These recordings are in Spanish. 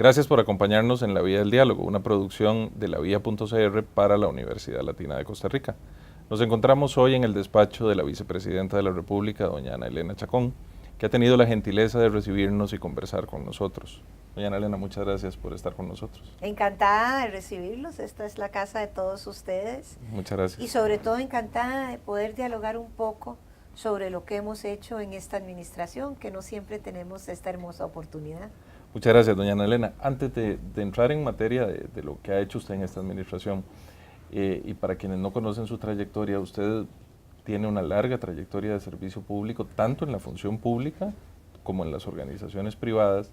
Gracias por acompañarnos en La Vía del Diálogo, una producción de lavía.cr para la Universidad Latina de Costa Rica. Nos encontramos hoy en el despacho de la Vicepresidenta de la República, doña Ana Elena Chacón, que ha tenido la gentileza de recibirnos y conversar con nosotros. Doña Ana Elena, muchas gracias por estar con nosotros. Encantada de recibirlos, esta es la casa de todos ustedes. Muchas gracias. Y sobre todo encantada de poder dialogar un poco sobre lo que hemos hecho en esta administración, que no siempre tenemos esta hermosa oportunidad. Muchas gracias, doña Ana Elena. Antes de entrar en materia de lo que ha hecho usted en esta administración, y para quienes no conocen su trayectoria, usted tiene una larga trayectoria de servicio público, tanto en la función pública como en las organizaciones privadas,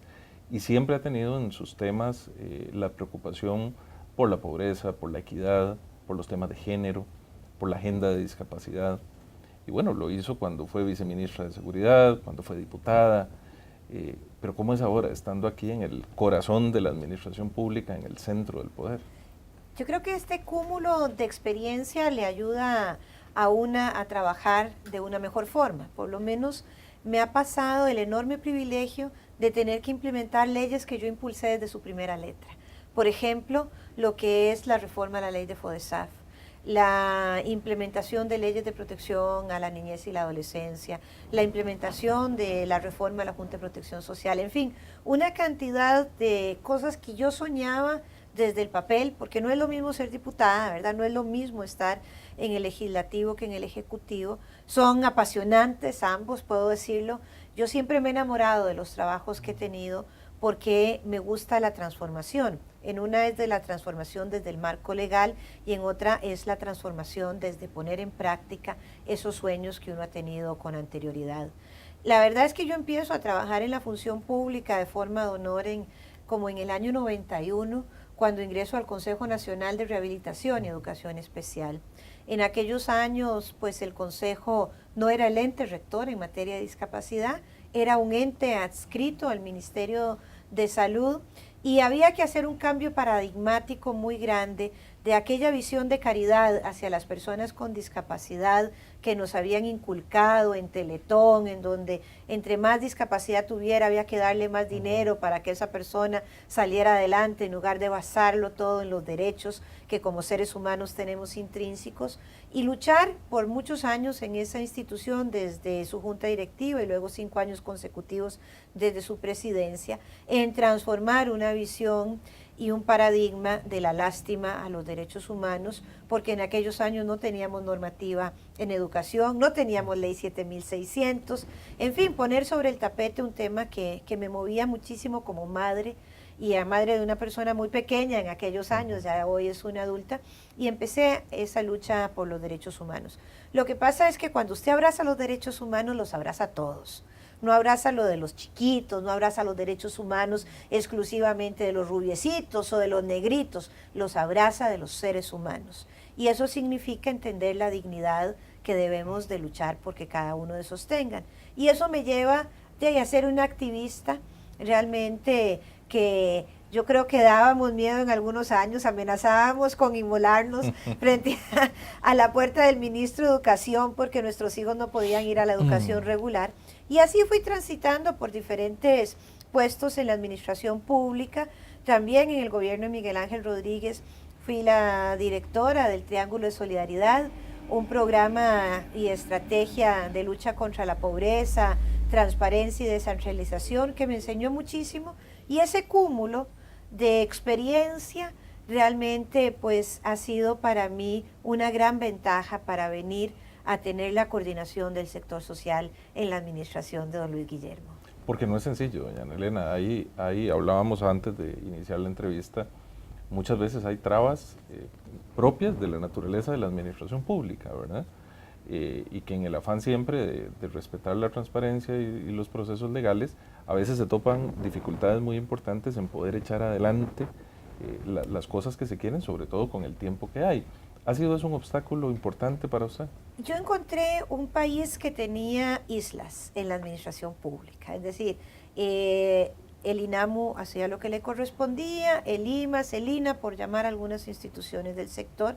y siempre ha tenido en sus temas la preocupación por la pobreza, por la equidad, por los temas de género, por la agenda de discapacidad. Y bueno, lo hizo cuando fue viceministra de Seguridad, cuando fue diputada, pero ¿cómo es ahora, estando aquí en el corazón de la administración pública, en el centro del poder? Yo creo que este cúmulo de experiencia le ayuda a una a trabajar de una mejor forma. Por lo menos me ha pasado el enorme privilegio de tener que implementar leyes que yo impulsé desde su primera letra. Por ejemplo, lo que es la reforma a la ley de FODESAF, la implementación de leyes de protección a la niñez y la adolescencia, la implementación de la reforma a la Junta de Protección Social, en fin, una cantidad de cosas que yo soñaba desde el papel, porque no es lo mismo ser diputada, ¿verdad? No es lo mismo estar en el legislativo que en el ejecutivo. Son apasionantes ambos, puedo decirlo. Yo siempre me he enamorado de los trabajos que he tenido porque me gusta la transformación. En una es de la transformación desde el marco legal y en otra es la transformación desde poner en práctica esos sueños que uno ha tenido con anterioridad. La verdad es que yo empiezo a trabajar en la función pública de forma de honor como en el año 91, cuando ingreso al Consejo Nacional de Rehabilitación y Educación Especial. En aquellos años, pues el Consejo no era el ente rector en materia de discapacidad, era un ente adscrito al Ministerio de Salud y había que hacer un cambio paradigmático muy grande de aquella visión de caridad hacia las personas con discapacidad que nos habían inculcado en Teletón, en donde entre más discapacidad tuviera había que darle más dinero para que esa persona saliera adelante en lugar de basarlo todo en los derechos que como seres humanos tenemos intrínsecos, y luchar por muchos años en esa institución desde su junta directiva y luego 5 años consecutivos desde su presidencia en transformar una visión y un paradigma de la lástima a los derechos humanos, porque en aquellos años no teníamos normativa en educación, no teníamos ley 7600, en fin, poner sobre el tapete un tema que me movía muchísimo como madre, y a madre de una persona muy pequeña en aquellos años, ya hoy es una adulta, y empecé esa lucha por los derechos humanos. Lo que pasa es que cuando usted abraza los derechos humanos, los abraza a todos. No abraza lo de los chiquitos, no abraza los derechos humanos exclusivamente de los rubiecitos o de los negritos, los abraza de los seres humanos. Y eso significa entender la dignidad que debemos de luchar porque cada uno de esos tengan. Y eso me lleva a ser una activista realmente que yo creo que dábamos miedo en algunos años, amenazábamos con inmolarnos frente a la puerta del ministro de Educación porque nuestros hijos no podían ir a la educación regular. Y así fui transitando por diferentes puestos en la administración pública, también en el gobierno de Miguel Ángel Rodríguez fui la directora del Triángulo de Solidaridad, un programa y estrategia de lucha contra la pobreza, transparencia y descentralización que me enseñó muchísimo, y ese cúmulo de experiencia realmente pues ha sido para mí una gran ventaja para venir a tener la coordinación del sector social en la administración de don Luis Guillermo. Porque no es sencillo, doña Ana Elena, ahí hablábamos antes de iniciar la entrevista, muchas veces hay trabas propias de la naturaleza de la administración pública, ¿verdad? Y que en el afán siempre de respetar la transparencia y los procesos legales, a veces se topan dificultades muy importantes en poder echar adelante las cosas que se quieren, sobre todo con el tiempo que hay. ¿Ha sido eso un obstáculo importante para usted? Yo encontré un país que tenía islas en la administración pública, es decir, el INAMU hacía lo que le correspondía, el IMAS, el INA, por llamar a algunas instituciones del sector,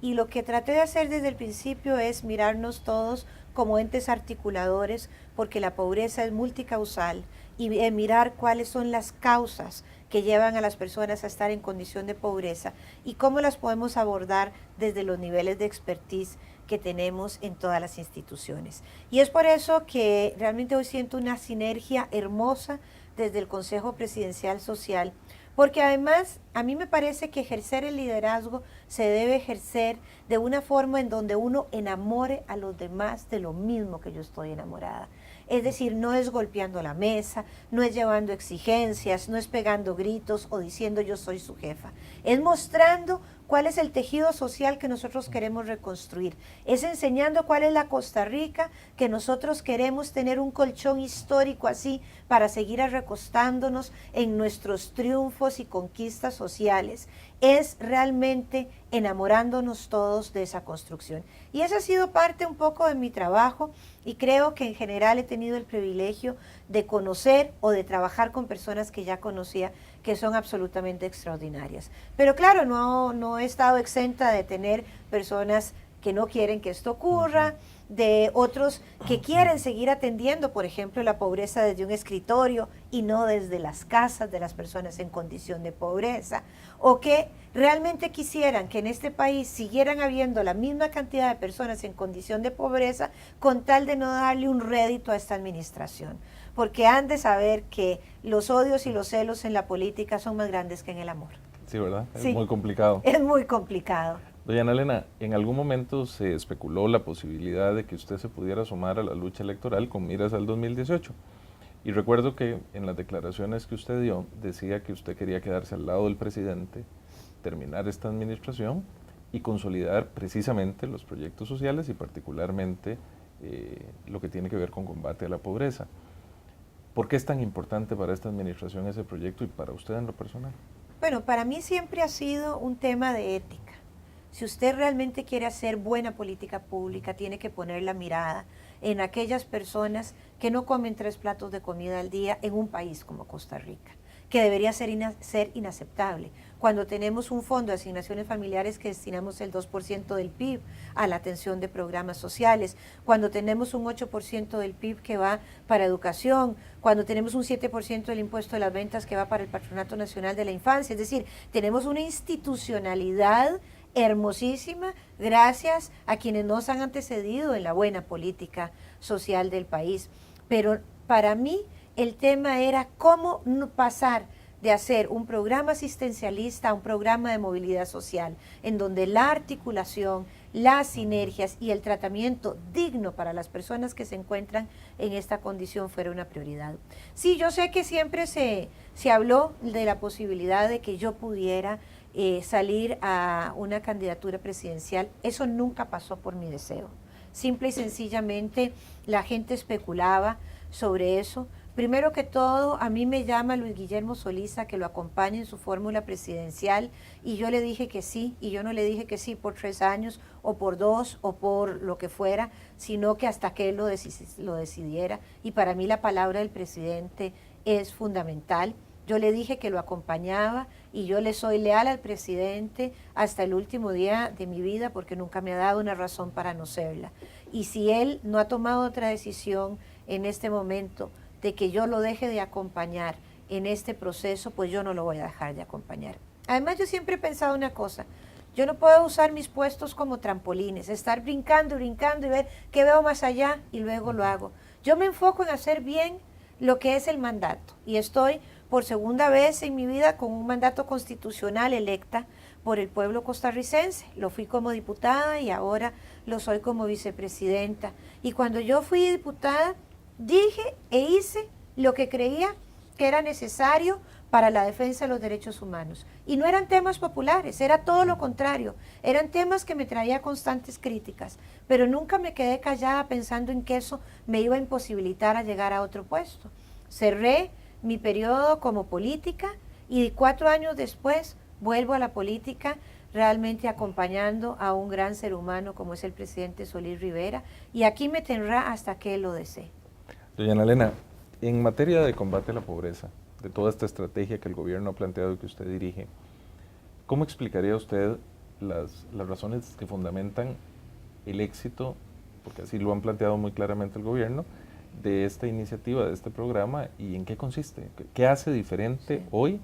y lo que traté de hacer desde el principio es mirarnos todos como entes articuladores, porque la pobreza es multicausal, y mirar cuáles son las causas que llevan a las personas a estar en condición de pobreza y cómo las podemos abordar desde los niveles de expertise que tenemos en todas las instituciones. Y es por eso que realmente hoy siento una sinergia hermosa desde el Consejo Presidencial Social, porque además a mí me parece que ejercer el liderazgo se debe ejercer de una forma en donde uno enamore a los demás de lo mismo que yo estoy enamorada. Es decir, no es golpeando la mesa, no es llevando exigencias, no es pegando gritos o diciendo yo soy su jefa. Es mostrando cuál es el tejido social que nosotros queremos reconstruir. Es enseñando cuál es la Costa Rica que nosotros queremos tener un colchón histórico así para seguir recostándonos en nuestros triunfos y conquistas sociales. Es realmente enamorándonos todos de esa construcción. Y esa ha sido parte un poco de mi trabajo y creo que en general he tenido el privilegio de conocer o de trabajar con personas que ya conocía que son absolutamente extraordinarias. Pero claro, no he estado exenta de tener personas que no quieren que esto ocurra, de otros que quieren seguir atendiendo, por ejemplo, la pobreza desde un escritorio y no desde las casas de las personas en condición de pobreza, o que realmente quisieran que en este país siguieran habiendo la misma cantidad de personas en condición de pobreza con tal de no darle un rédito a esta administración. Porque han de saber que los odios y los celos en la política son más grandes que en el amor. Sí, ¿verdad? Es sí, muy complicado. Es muy complicado. Doña Ana Elena, en algún momento se especuló la posibilidad de que usted se pudiera sumar a la lucha electoral con miras al 2018. Y recuerdo que en las declaraciones que usted dio, decía que usted quería quedarse al lado del presidente, terminar esta administración y consolidar precisamente los proyectos sociales y particularmente lo que tiene que ver con combate a la pobreza. ¿Por qué es tan importante para esta administración ese proyecto y para usted en lo personal? Bueno, para mí siempre ha sido un tema de ética. Si usted realmente quiere hacer buena política pública, tiene que poner la mirada en aquellas personas que no comen 3 platos de comida al día en un país como Costa Rica, que debería ser inaceptable. Cuando tenemos un fondo de asignaciones familiares que destinamos el 2% del PIB a la atención de programas sociales, cuando tenemos un 8% del PIB que va para educación, cuando tenemos un 7% del impuesto de las ventas que va para el Patronato Nacional de la Infancia, es decir, tenemos una institucionalidad hermosísima gracias a quienes nos han antecedido en la buena política social del país. Pero para mí el tema era cómo pasar de hacer un programa asistencialista a un programa de movilidad social, en donde la articulación, las sinergias y el tratamiento digno para las personas que se encuentran en esta condición fuera una prioridad. Sí, yo sé que siempre se habló de la posibilidad de que yo pudiera salir a una candidatura presidencial. Eso nunca pasó por mi deseo. Simple y sencillamente la gente especulaba sobre eso. Primero que todo, a mí me llama Luis Guillermo Solís a que lo acompañe en su fórmula presidencial y yo le dije que sí, y yo no le dije que sí por 3 años o por 2 o por lo que fuera, sino que hasta que él lo decidiera. Y para mí la palabra del presidente es fundamental. Yo le dije que lo acompañaba y yo le soy leal al presidente hasta el último día de mi vida porque nunca me ha dado una razón para no serla. Y si él no ha tomado otra decisión en este momento de que yo lo deje de acompañar en este proceso, pues yo no lo voy a dejar de acompañar. Además, yo siempre he pensado una cosa, yo no puedo usar mis puestos como trampolines, estar brincando y ver qué veo más allá y luego lo hago. Yo me enfoco en hacer bien lo que es el mandato y estoy por segunda vez en mi vida con un mandato constitucional electa por el pueblo costarricense. Lo fui como diputada y ahora lo soy como vicepresidenta. Y cuando yo fui diputada, dije e hice lo que creía que era necesario para la defensa de los derechos humanos. Y no eran temas populares, era todo lo contrario. Eran temas que me traía constantes críticas, pero nunca me quedé callada pensando en que eso me iba a imposibilitar a llegar a otro puesto. Cerré mi periodo como política y 4 años después vuelvo a la política realmente acompañando a un gran ser humano como es el presidente Solís Rivera y aquí me tendrá hasta que él lo desee. Doña Ana Elena, en materia de combate a la pobreza, de toda esta estrategia que el gobierno ha planteado y que usted dirige, ¿cómo explicaría usted las razones que fundamentan el éxito, porque así lo han planteado muy claramente el gobierno, de esta iniciativa, de este programa, y en qué consiste? ¿Qué hace diferente hoy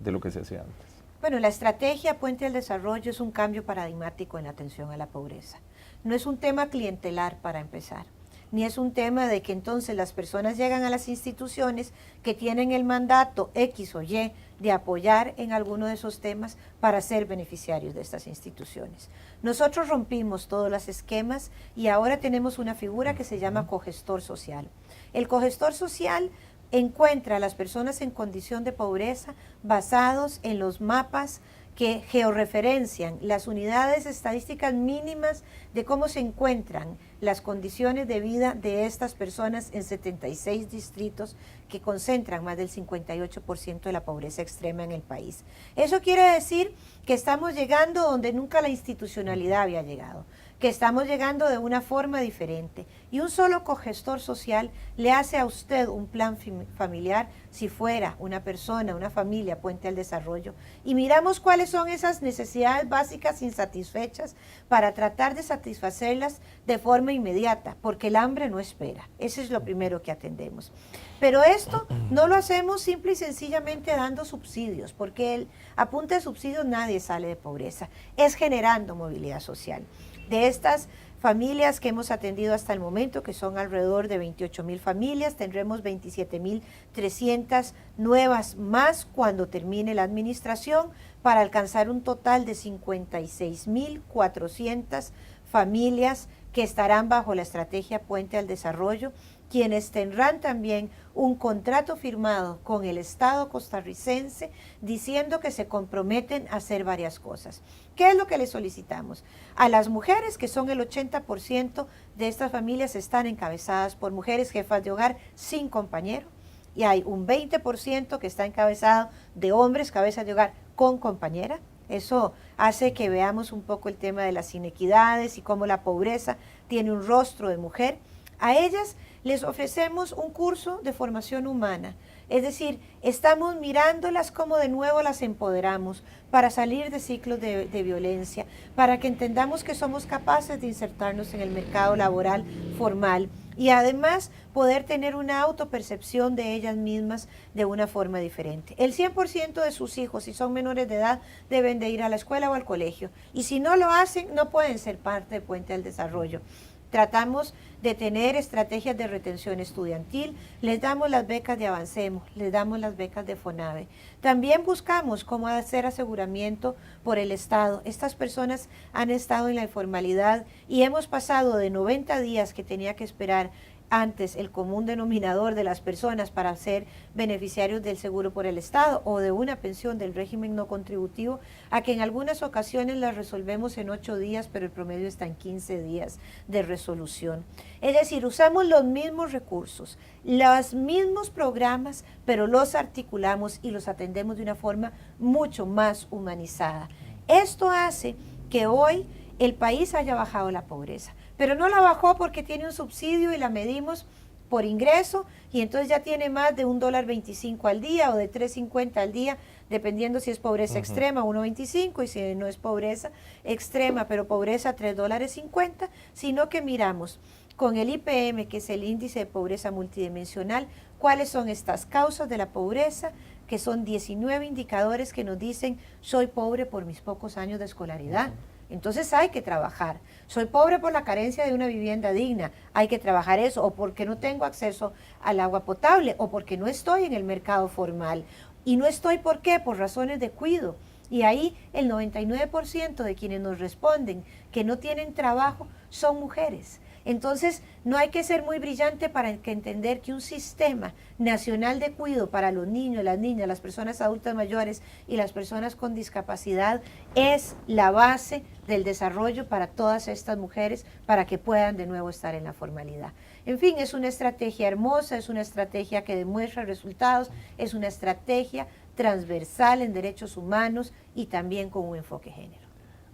de lo que se hacía antes? Bueno, la estrategia Puente al Desarrollo es un cambio paradigmático en la atención a la pobreza. No es un tema clientelar para empezar, ni es un tema de que entonces las personas llegan a las instituciones que tienen el mandato X o Y de apoyar en alguno de esos temas para ser beneficiarios de estas instituciones. Nosotros rompimos todos los esquemas y ahora tenemos una figura que se llama cogestor social. El cogestor social encuentra a las personas en condición de pobreza basados en los mapas que georreferencian las unidades estadísticas mínimas de cómo se encuentran las condiciones de vida de estas personas en 76 distritos que concentran más del 58% de la pobreza extrema en el país. Eso quiere decir que estamos llegando donde nunca la institucionalidad había llegado, que estamos llegando de una forma diferente. Y un solo cogestor social le hace a usted un plan familiar si fuera una persona, una familia, Puente al Desarrollo. Y miramos cuáles son esas necesidades básicas insatisfechas para tratar de satisfacerlas de forma inmediata, porque el hambre no espera. Eso es lo primero que atendemos. Pero esto no lo hacemos simple y sencillamente dando subsidios, porque a punta de subsidios nadie sale de pobreza. Es generando movilidad social. De estas familias que hemos atendido hasta el momento, que son alrededor de 28,000 familias, tendremos 27,300 nuevas más cuando termine la administración, para alcanzar un total de 56,400 familias que estarán bajo la estrategia Puente al Desarrollo, quienes tendrán también un contrato firmado con el Estado costarricense diciendo que se comprometen a hacer varias cosas. ¿Qué es lo que les solicitamos? A las mujeres, que son el 80% de estas familias, están encabezadas por mujeres jefas de hogar sin compañero, y hay un 20% que está encabezado de hombres cabezas de hogar con compañera. Eso hace que veamos un poco el tema de las inequidades y cómo la pobreza tiene un rostro de mujer. A ellas les ofrecemos un curso de formación humana, es decir, estamos mirándolas como de nuevo las empoderamos para salir de ciclos de violencia, para que entendamos que somos capaces de insertarnos en el mercado laboral formal y además poder tener una autopercepción de ellas mismas de una forma diferente. El 100% de sus hijos, si son menores de edad, deben de ir a la escuela o al colegio, y si no lo hacen, no pueden ser parte de Puente al Desarrollo. Tratamos de tener estrategias de retención estudiantil, les damos las becas de Avancemos, les damos las becas de FONAVE. También buscamos cómo hacer aseguramiento por el Estado. Estas personas han estado en la informalidad y hemos pasado de 90 días que tenía que esperar antes el común denominador de las personas para ser beneficiarios del seguro por el Estado o de una pensión del régimen no contributivo, a que en algunas ocasiones las resolvemos en 8 días, pero el promedio está en 15 días de resolución. Es decir, usamos los mismos recursos, los mismos programas, pero los articulamos y los atendemos de una forma mucho más humanizada. Esto hace que hoy el país haya bajado la pobreza, pero no la bajó porque tiene un subsidio y la medimos por ingreso, y entonces ya tiene más de $1.25 al día o de $3.50 al día, dependiendo si es pobreza extrema, 1.25, y si no es pobreza extrema, pero pobreza, $3.50, sino que miramos con el IPM, que es el índice de pobreza multidimensional, cuáles son estas causas de la pobreza, que son 19 indicadores que nos dicen: soy pobre por mis pocos años de escolaridad. Entonces hay que trabajar. Soy pobre por la carencia de una vivienda digna, hay que trabajar eso, o porque no tengo acceso al agua potable, o porque no estoy en el mercado formal. Y no estoy, ¿por qué? Por razones de cuidado. Y ahí el 99% de quienes nos responden que no tienen trabajo son mujeres. Entonces, no hay que ser muy brillante para entender que un sistema nacional de cuidado para los niños, las niñas, las personas adultas mayores y las personas con discapacidad es la base del desarrollo para todas estas mujeres, para que puedan de nuevo estar en la formalidad. En fin, es una estrategia hermosa, es una estrategia que demuestra resultados, es una estrategia transversal en derechos humanos y también con un enfoque género.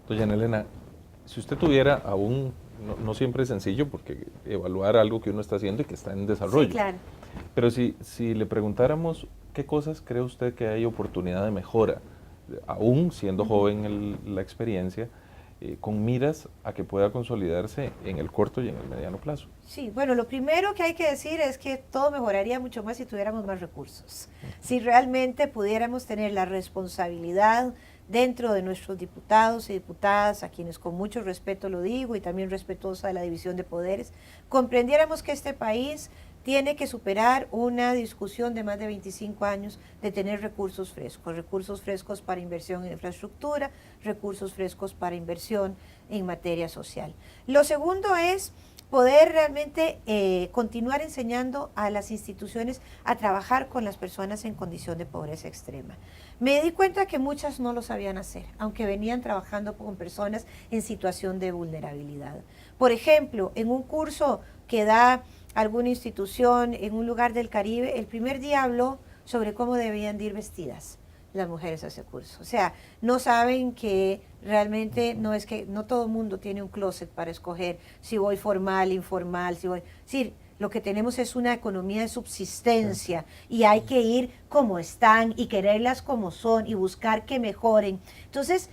Doña Ana Elena, si usted tuviera aún, no siempre es sencillo, porque evaluar algo que uno está haciendo y que está en desarrollo. Sí, claro. Pero si le preguntáramos qué cosas cree usted que hay oportunidad de mejora, aún siendo joven la experiencia, con miras a que pueda consolidarse en el corto y en el mediano plazo. Sí, bueno, lo primero que hay que decir es que todo mejoraría mucho más si tuviéramos más recursos. Si realmente pudiéramos tener la responsabilidad dentro de nuestros diputados y diputadas, a quienes con mucho respeto lo digo y también respetuosa de la división de poderes, comprendiéramos que este país tiene que superar una discusión de más de 25 años de tener recursos frescos para inversión en infraestructura, recursos frescos para inversión en materia social. Lo segundo es poder realmente continuar enseñando a las instituciones a trabajar con las personas en condición de pobreza extrema. Me di cuenta que muchas no lo sabían hacer, aunque venían trabajando con personas en situación de vulnerabilidad. Por ejemplo, en un curso que da alguna institución en un lugar del Caribe, el primer día habló sobre cómo debían de ir vestidas las mujeres a ese curso. O sea, no saben que realmente no todo el mundo tiene un closet para escoger si voy formal, informal, si voy... Sí, lo que tenemos es una economía de subsistencia y hay que ir como están y quererlas como son y buscar que mejoren. Entonces,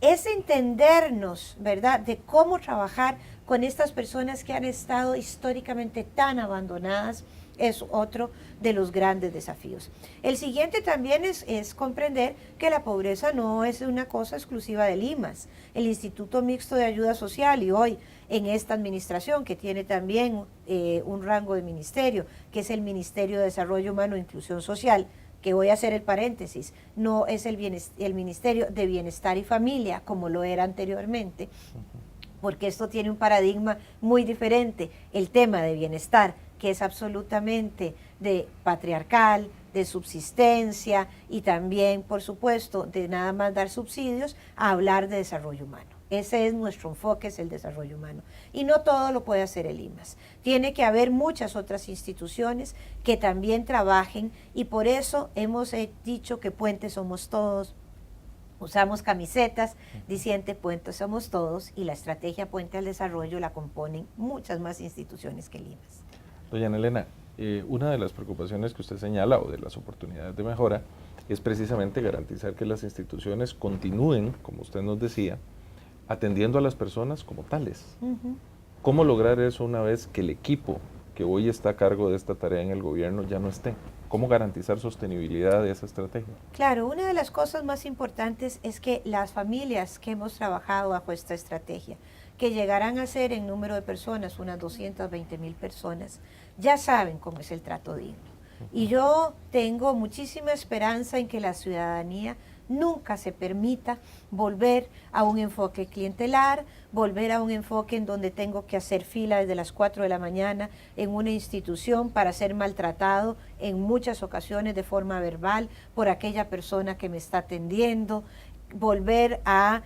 es entendernos, ¿verdad?, de cómo trabajar con estas personas que han estado históricamente tan abandonadas, es otro de los grandes desafíos. El siguiente también es comprender que la pobreza no es una cosa exclusiva de Limas. El Instituto Mixto de Ayuda Social, y hoy en esta administración que tiene también un rango de ministerio, que es el Ministerio de Desarrollo Humano e Inclusión Social, que voy a hacer el paréntesis, no es el Ministerio de Bienestar y Familia, como lo era anteriormente, porque esto tiene un paradigma muy diferente. El tema de bienestar, que es absolutamente de patriarcal, de subsistencia y también, por supuesto, de nada más dar subsidios, a hablar de desarrollo humano. Ese es nuestro enfoque, es el desarrollo humano. Y no todo lo puede hacer el IMAS. Tiene que haber muchas otras instituciones que también trabajen y por eso hemos dicho que puentes somos todos. Usamos camisetas diciendo puentes somos todos y la estrategia Puente al Desarrollo la componen muchas más instituciones que el IMAS. Doña Ana Elena, una de las preocupaciones que usted señala o de las oportunidades de mejora es precisamente garantizar que las instituciones continúen, como usted nos decía, atendiendo a las personas como tales. ¿Cómo lograr eso una vez que el equipo que hoy está a cargo de esta tarea en el gobierno ya no esté? ¿Cómo garantizar sostenibilidad de esa estrategia? Claro, una de las cosas más importantes es que las familias que hemos trabajado bajo esta estrategia, que llegarán a ser en número de personas, unas 220,000 personas, ya saben cómo es el trato digno. Y yo tengo muchísima esperanza en que la ciudadanía nunca se permita volver a un enfoque clientelar, volver a un enfoque en donde tengo que hacer fila desde las 4 de la mañana en una institución para ser maltratado en muchas ocasiones de forma verbal por aquella persona que me está atendiendo, volver a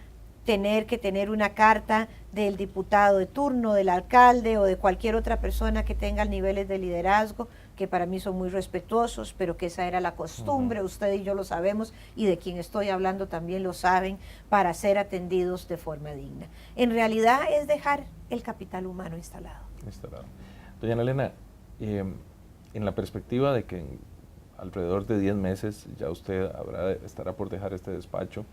tener que tener una carta del diputado de turno, del alcalde o de cualquier otra persona que tenga niveles de liderazgo, que para mí son muy respetuosos, pero que esa era la costumbre, usted y yo lo sabemos, y de quien estoy hablando también lo saben, para ser atendidos de forma digna. En realidad es dejar el capital humano instalado. Doña Ana Elena, en la perspectiva de que en alrededor de 10 meses ya usted estará por dejar este despacho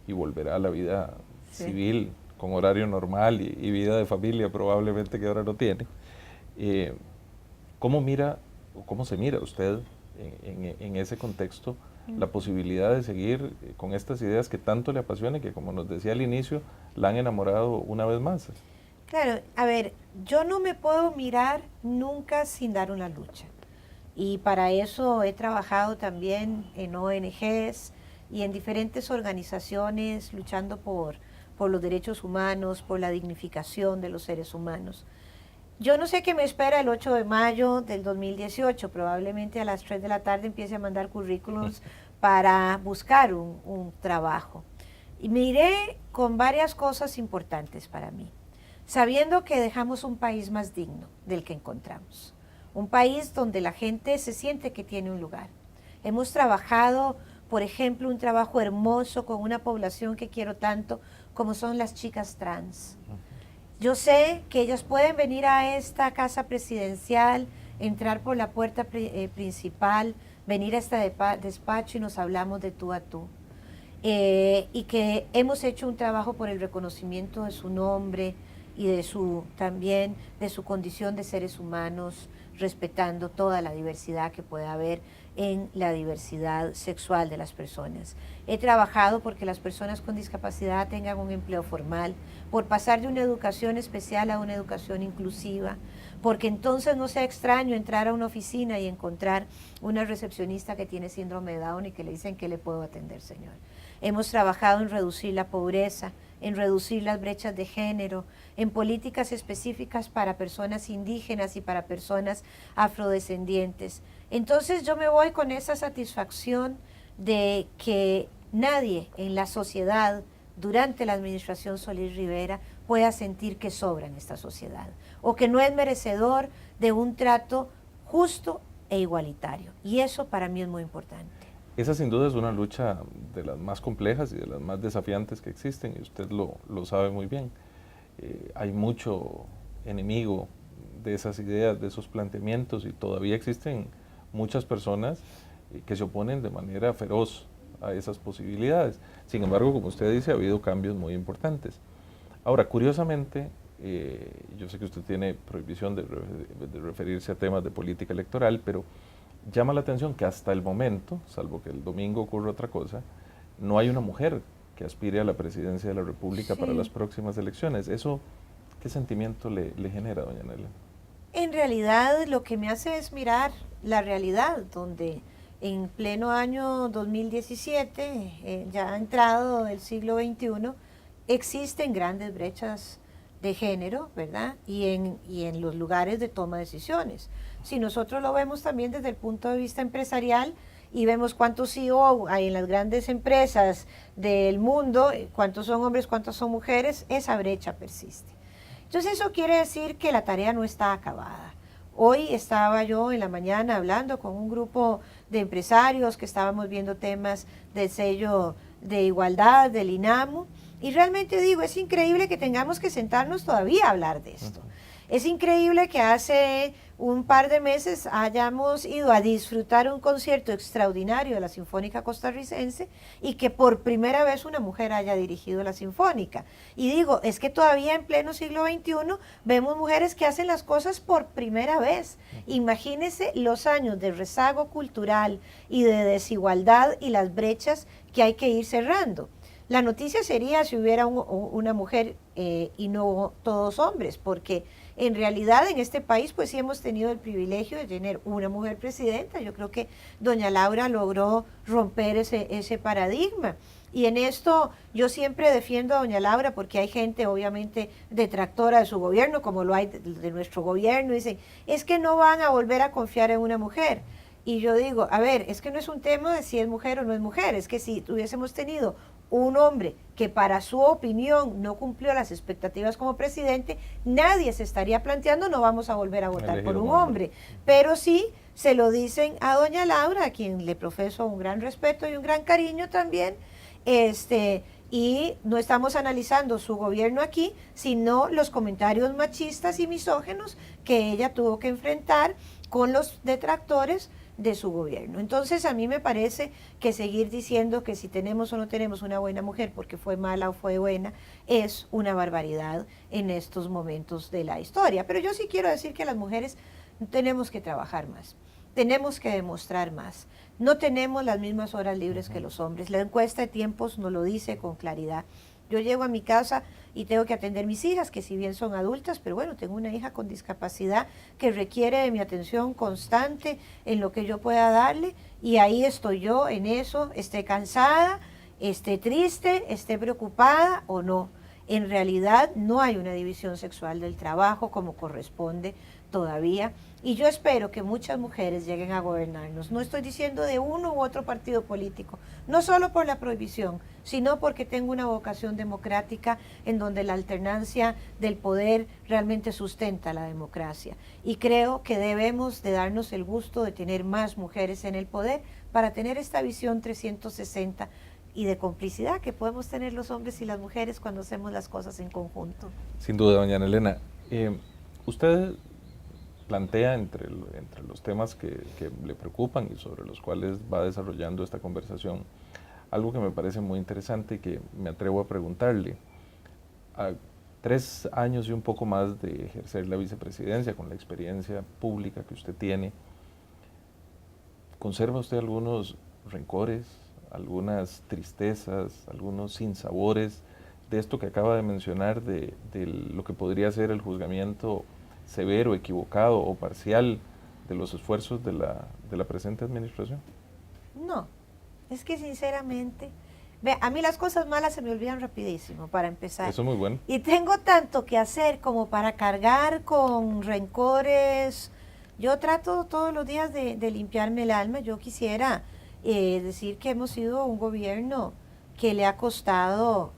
y volverá a la vida civil con horario normal y vida de familia probablemente que ahora no tiene, ¿cómo mira o cómo se mira usted en ese contexto la posibilidad de seguir con estas ideas que tanto le apasionan, que como nos decía al inicio, la han enamorado una vez más? Claro, a ver, yo no me puedo mirar nunca sin dar una lucha. Y para eso he trabajado también en ONGs y en diferentes organizaciones luchando por los derechos humanos, por la dignificación de los seres humanos. Yo no sé qué me espera el 8 de mayo del 2018, probablemente a las 3 de la tarde empiece a mandar currículums para buscar un trabajo. Y me iré con varias cosas importantes para mí, sabiendo que dejamos un país más digno del que encontramos, un país donde la gente se siente que tiene un lugar. Hemos trabajado, por ejemplo, un trabajo hermoso con una población que quiero tanto, como son las chicas trans. Yo sé que ellas pueden venir a esta casa presidencial, entrar por la puerta principal, venir a este despacho y nos hablamos de tú a tú. y que hemos hecho un trabajo por el reconocimiento de su nombre y de también de su condición de seres humanos, respetando toda la diversidad que pueda haber en la diversidad sexual de las personas. He trabajado porque las personas con discapacidad tengan un empleo formal, por pasar de una educación especial a una educación inclusiva, porque entonces no sea extraño entrar a una oficina y encontrar una recepcionista que tiene síndrome de Down y que le dicen que le puedo atender, señor. Hemos trabajado en reducir la pobreza, en reducir las brechas de género, en políticas específicas para personas indígenas y para personas afrodescendientes. Entonces yo me voy con esa satisfacción de que nadie en la sociedad durante la administración Solís Rivera pueda sentir que sobra en esta sociedad o que no es merecedor de un trato justo e igualitario. Y eso para mí es muy importante. Esa sin duda es una lucha de las más complejas y de las más desafiantes que existen, y usted lo sabe muy bien. Hay mucho enemigo de esas ideas, de esos planteamientos, y todavía existen muchas personas que se oponen de manera feroz a esas posibilidades. Sin embargo, como usted dice, ha habido cambios muy importantes. Ahora, curiosamente, yo sé que usted tiene prohibición de referirse a temas de política electoral, pero llama la atención que hasta el momento, salvo que el domingo ocurra otra cosa, no hay una mujer que aspire a la presidencia de la República para las próximas elecciones. ¿Eso qué sentimiento le genera, doña Nelena? En realidad lo que me hace es mirar la realidad, donde en pleno año 2017, ya ha entrado el siglo XXI, existen grandes brechas de género, ¿verdad? Y en los lugares de toma de decisiones. Si nosotros lo vemos también desde el punto de vista empresarial y vemos cuántos CEO hay en las grandes empresas del mundo, cuántos son hombres, cuántos son mujeres, esa brecha persiste. Entonces eso quiere decir que la tarea no está acabada. Hoy estaba yo en la mañana hablando con un grupo de empresarios que estábamos viendo temas del sello de igualdad del INAMU, y realmente digo, es increíble que tengamos que sentarnos todavía a hablar de esto. Es increíble que hace un par de meses hayamos ido a disfrutar un concierto extraordinario de la Sinfónica Costarricense y que por primera vez una mujer haya dirigido la Sinfónica. Y digo, es que todavía en pleno siglo XXI vemos mujeres que hacen las cosas por primera vez. Imagínense los años de rezago cultural y de desigualdad y las brechas que hay que ir cerrando. La noticia sería si hubiera una mujer y no todos hombres, porque en realidad en este país pues sí hemos tenido el privilegio de tener una mujer presidenta. Yo creo que doña Laura logró romper ese paradigma. Y en esto yo siempre defiendo a doña Laura porque hay gente obviamente detractora de su gobierno, como lo hay de nuestro gobierno, y dicen, es que no van a volver a confiar en una mujer. Y yo digo, a ver, es que no es un tema de si es mujer o no es mujer, es que si hubiésemos tenido un hombre que para su opinión no cumplió las expectativas como presidente, nadie se estaría planteando no vamos a volver a votar por un hombre. Pero sí se lo dicen a doña Laura, a quien le profeso un gran respeto y un gran cariño también, y no estamos analizando su gobierno aquí, sino los comentarios machistas y misógenos que ella tuvo que enfrentar con los detractores de su gobierno. Entonces a mí me parece que seguir diciendo que si tenemos o no tenemos una buena mujer porque fue mala o fue buena es una barbaridad en estos momentos de la historia. Pero yo sí quiero decir que las mujeres tenemos que trabajar más, tenemos que demostrar más. No tenemos las mismas horas libres que los hombres. La encuesta de tiempos nos lo dice con claridad. Yo llego a mi casa y tengo que atender mis hijas, que si bien son adultas, pero bueno, tengo una hija con discapacidad que requiere de mi atención constante en lo que yo pueda darle, y ahí estoy yo en eso, esté cansada, esté triste, esté preocupada o no. En realidad no hay una división sexual del trabajo como corresponde todavía, y yo espero que muchas mujeres lleguen a gobernarnos. No estoy diciendo de uno u otro partido político, no solo por la prohibición, sino porque tengo una vocación democrática en donde la alternancia del poder realmente sustenta la democracia. Y creo que debemos de darnos el gusto de tener más mujeres en el poder para tener esta visión 360 y de complicidad que podemos tener los hombres y las mujeres cuando hacemos las cosas en conjunto. Sin duda, doña Nelena. Usted plantea entre los temas que le preocupan y sobre los cuales va desarrollando esta conversación, algo que me parece muy interesante y que me atrevo a preguntarle. A 3 años y un poco más de ejercer la vicepresidencia, con la experiencia pública que usted tiene, ¿conserva usted algunos rencores, algunas tristezas, algunos sinsabores de esto que acaba de mencionar, de lo que podría ser el juzgamiento severo, equivocado o parcial de los esfuerzos de la presente administración? No, es que sinceramente, ve, a mí las cosas malas se me olvidan rapidísimo, para empezar. Eso es muy bueno. Y tengo tanto que hacer como para cargar con rencores. Yo trato todos los días de limpiarme el alma. Yo quisiera decir que hemos sido un gobierno que le ha costado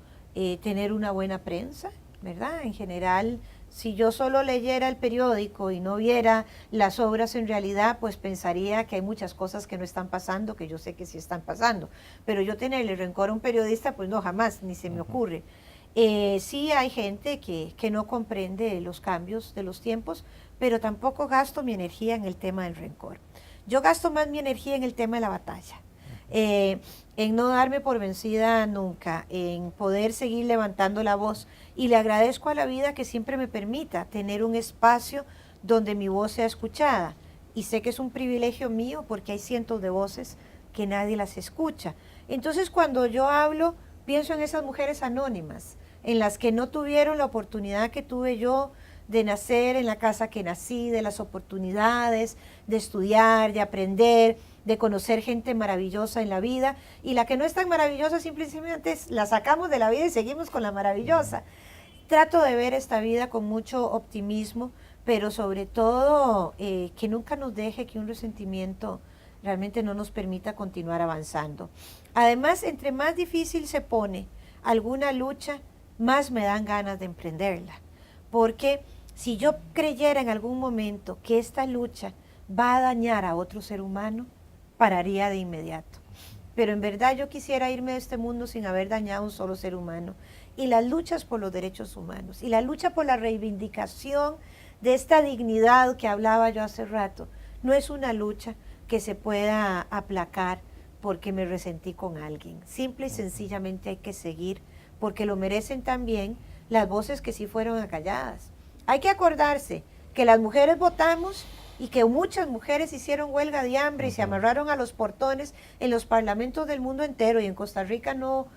tener una buena prensa, ¿verdad? En general, si yo solo leyera el periódico y no viera las obras en realidad, pues pensaría que hay muchas cosas que no están pasando, que yo sé que sí están pasando. Pero yo tenerle rencor a un periodista, pues no, jamás, ni se me ocurre. Sí hay gente que no comprende los cambios de los tiempos, pero tampoco gasto mi energía en el tema del rencor. Yo gasto más mi energía en el tema de la batalla. En no darme por vencida nunca, en poder seguir levantando la voz. Y le agradezco a la vida que siempre me permita tener un espacio donde mi voz sea escuchada. Y sé que es un privilegio mío porque hay cientos de voces que nadie las escucha. Entonces cuando yo hablo, pienso en esas mujeres anónimas, en las que no tuvieron la oportunidad que tuve yo de nacer en la casa que nací, de las oportunidades, de estudiar, de aprender, de conocer gente maravillosa en la vida, y la que no es tan maravillosa simplemente la sacamos de la vida y seguimos con la maravillosa. Trato de ver esta vida con mucho optimismo, pero sobre todo que nunca nos deje que un resentimiento realmente no nos permita continuar avanzando. Además, entre más difícil se pone alguna lucha, más me dan ganas de emprenderla, porque si yo creyera en algún momento que esta lucha va a dañar a otro ser humano, pararía de inmediato. Pero en verdad yo quisiera irme de este mundo sin haber dañado a un solo ser humano. Y las luchas por los derechos humanos y la lucha por la reivindicación de esta dignidad que hablaba yo hace rato, no es una lucha que se pueda aplacar porque me resentí con alguien. Simple y sencillamente hay que seguir, porque lo merecen también las voces que sí fueron acalladas. Hay que acordarse que las mujeres votamos y que muchas mujeres hicieron huelga de hambre y se amarraron a los portones en los parlamentos del mundo entero, y en Costa Rica no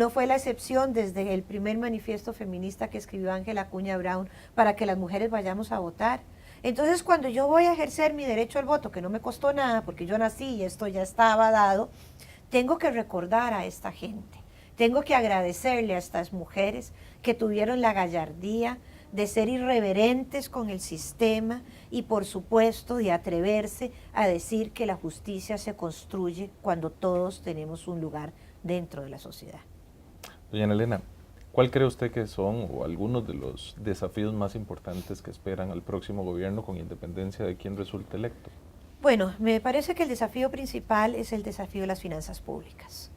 fue la excepción desde el primer manifiesto feminista que escribió Ángela Acuña Brown para que las mujeres vayamos a votar. Entonces, cuando yo voy a ejercer mi derecho al voto, que no me costó nada porque yo nací y esto ya estaba dado, tengo que recordar a esta gente, tengo que agradecerle a estas mujeres que tuvieron la gallardía de ser irreverentes con el sistema y, por supuesto, de atreverse a decir que la justicia se construye cuando todos tenemos un lugar dentro de la sociedad. Doña Ana Elena, ¿cuál cree usted que son o algunos de los desafíos más importantes que esperan al próximo gobierno, con independencia de quién resulte electo? Bueno, me parece que el desafío principal es el desafío de las finanzas públicas.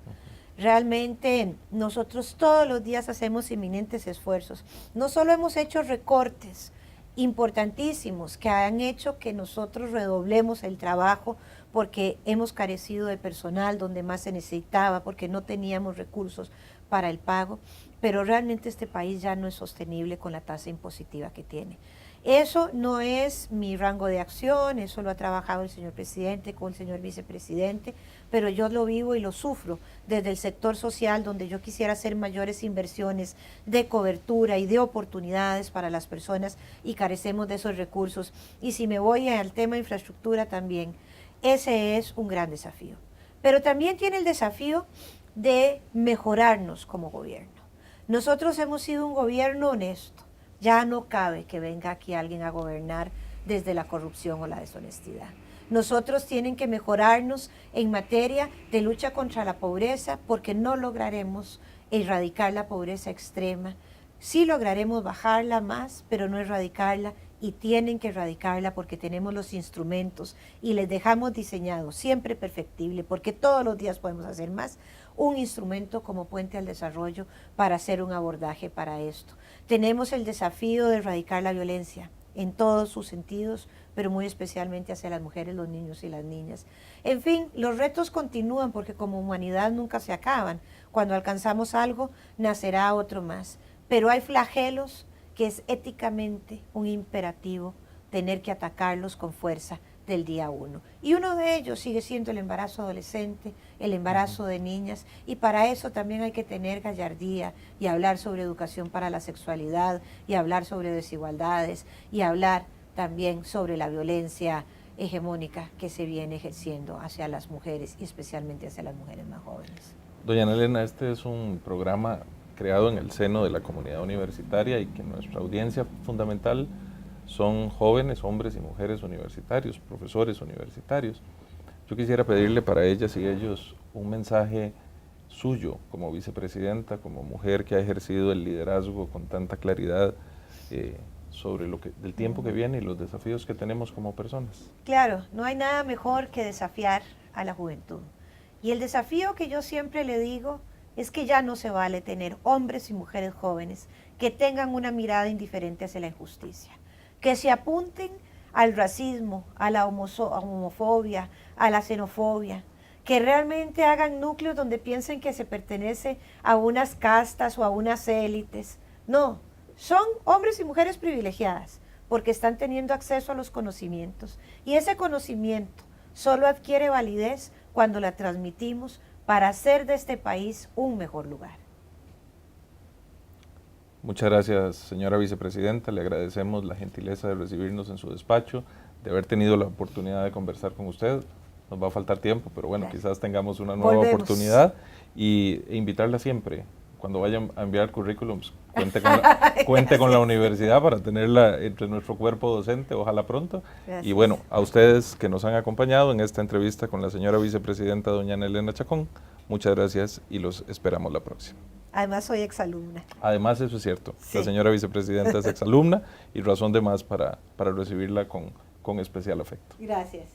Realmente nosotros todos los días hacemos inminentes esfuerzos. No solo hemos hecho recortes importantísimos que han hecho que nosotros redoblemos el trabajo porque hemos carecido de personal donde más se necesitaba, porque no teníamos recursos para el pago, pero realmente este país ya no es sostenible con la tasa impositiva que tiene. Eso no es mi rango de acción, eso lo ha trabajado el señor presidente con el señor vicepresidente, pero yo lo vivo y lo sufro desde el sector social, donde yo quisiera hacer mayores inversiones de cobertura y de oportunidades para las personas y carecemos de esos recursos. Y si me voy al tema de infraestructura también, ese es un gran desafío. Pero también tiene el desafío de mejorarnos como gobierno. Nosotros hemos sido un gobierno honesto. Ya no cabe que venga aquí alguien a gobernar desde la corrupción o la deshonestidad. Nosotros tienen que mejorarnos en materia de lucha contra la pobreza, porque no lograremos erradicar la pobreza extrema. Sí lograremos bajarla más, pero no erradicarla, y tienen que erradicarla porque tenemos los instrumentos y les dejamos diseñado, siempre perfectible, porque todos los días podemos hacer más, un instrumento como Puente al Desarrollo para hacer un abordaje para esto. Tenemos el desafío de erradicar la violencia en todos sus sentidos, pero muy especialmente hacia las mujeres, los niños y las niñas. En fin, los retos continúan porque como humanidad nunca se acaban. Cuando alcanzamos algo, nacerá otro más. Pero hay flagelos que es éticamente un imperativo tener que atacarlos con fuerza del día 1. Y uno de ellos sigue siendo el embarazo adolescente, el embarazo de niñas, y para eso también hay que tener gallardía y hablar sobre educación para la sexualidad, y hablar sobre desigualdades, y hablar también sobre la violencia hegemónica que se viene ejerciendo hacia las mujeres y especialmente hacia las mujeres más jóvenes. Doña Ana Elena, este es un programa creado en el seno de la comunidad universitaria y que nuestra audiencia fundamental son jóvenes, hombres y mujeres universitarios, profesores universitarios. Yo quisiera pedirle para ellas y ellos un mensaje suyo como vicepresidenta, como mujer que ha ejercido el liderazgo con tanta claridad sobre el tiempo que viene y los desafíos que tenemos como personas. Claro, no hay nada mejor que desafiar a la juventud. Y el desafío que yo siempre le digo es que ya no se vale tener hombres y mujeres jóvenes que tengan una mirada indiferente hacia la injusticia, que se apunten al racismo, a la homofobia, a la xenofobia, que realmente hagan núcleos donde piensen que se pertenece a unas castas o a unas élites. No, son hombres y mujeres privilegiadas porque están teniendo acceso a los conocimientos y ese conocimiento solo adquiere validez cuando la transmitimos para hacer de este país un mejor lugar. Muchas gracias, señora vicepresidenta. Le agradecemos la gentileza de recibirnos en su despacho, de haber tenido la oportunidad de conversar con usted. Nos va a faltar tiempo, pero bueno, gracias. Quizás tengamos una nueva oportunidad e invitarla siempre. Cuando vayan a enviar currículums, cuente con la universidad para tenerla entre nuestro cuerpo docente, ojalá pronto. Gracias. Y bueno, a ustedes que nos han acompañado en esta entrevista con la señora vicepresidenta doña Ana Elena Chacón, muchas gracias y los esperamos la próxima. Además soy exalumna. Además eso es cierto, sí. La señora vicepresidenta es exalumna y razón de más para recibirla con especial afecto. Gracias.